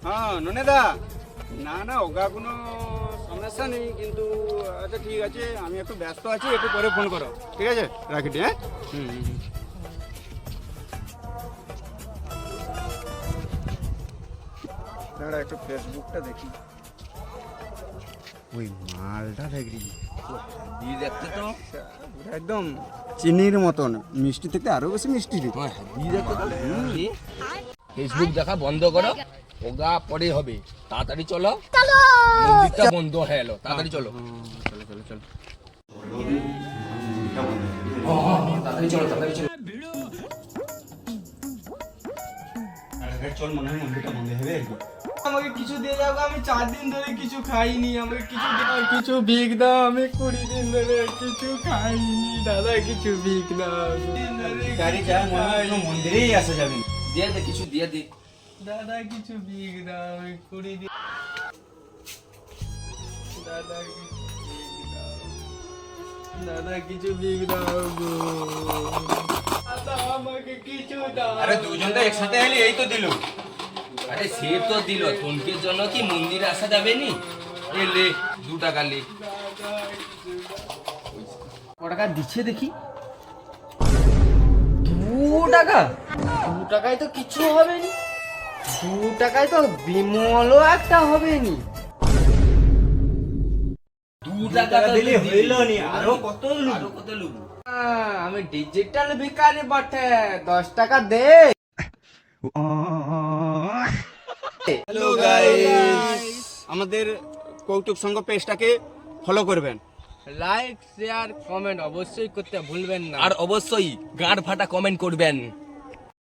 হ্যাঁ ননেদা, না না ওগা কোনো সমস্যা নেই, কিন্তু আচ্ছা ঠিক আছে, আমি একটু ব্যস্ত আছি, একটু পরে ফোন করো, ঠিক আছে? রাখি দি, হ্যাঁ। দাঁড়া একটু ফেসবুকটা দেখি, ওই মালটা দেখি দিয়ে দেখতে তো একদম চিনির মতন, মিষ্টি থেকে আরো বেশি মিষ্টি রে। দিয়ে দেখতে তো ফেসবুক দেখা বন্ধ করো, ওগা পরে হবে। তাড়াতাড়ি চলো, মন্দিরটা বন্ধ হয়ে এলো, তাড়াতাড়ি চলো। চলো চলো চলো, তাড়াতাড়ি চলো, তাড়াতাড়ি চলো। চল, মনে হয় মন্দিরটা বন্ধ হবে। আমাকে কিছু দিয়ে যাও, আমি 4 দিন ধরে কিছু খাইনি, আমাকে কিছু দাও, কিছু ভিক দাও, আমি 20 দিন ধরে কিছু খাইনি দাদা, কিছু ভিক দাও। গাড়ি যা মনে হয় কোনো মন্দিরেই আসা যাবে না। দিয়ে দে, কিছু দিয়ে দে। দাদা কিছু ভিক দাও, আমি 20 দিন দাদা কিছু ভিক দাও, দাদা কিছু ভিক দাও গো, দাদা আমাকে কিছু দাও। আরে দুজন তো একসাথে এলি, এই তো দিল। আরে সে তো দিল, তোনকের জন্য কি মন্দিরে আসা যাবে নি? এ লে 2 টাকা লে। ক টাকা দিচ্ছে দেখি? 2 টাকা? 2 টাকায় তো কিছু হবে নি, 2 টাকায় তো বিমলও একটা হবে নি। 2 টাকা দিলে হইল নি, আরো কত আরো কত লুবু? আমি ডিজিটাল ভিখারি বটে, 10 টাকা দে। হ্যালো গাইস, আমাদের কৌতুক সংঘ পেজটাকে ফলো করবেন। লাইক শেয়ার কমেন্ট অবশ্যই করতে ভুলবেন না। আর অবশ্যই গাঁড় ফাটা কমেন্ট করবেন।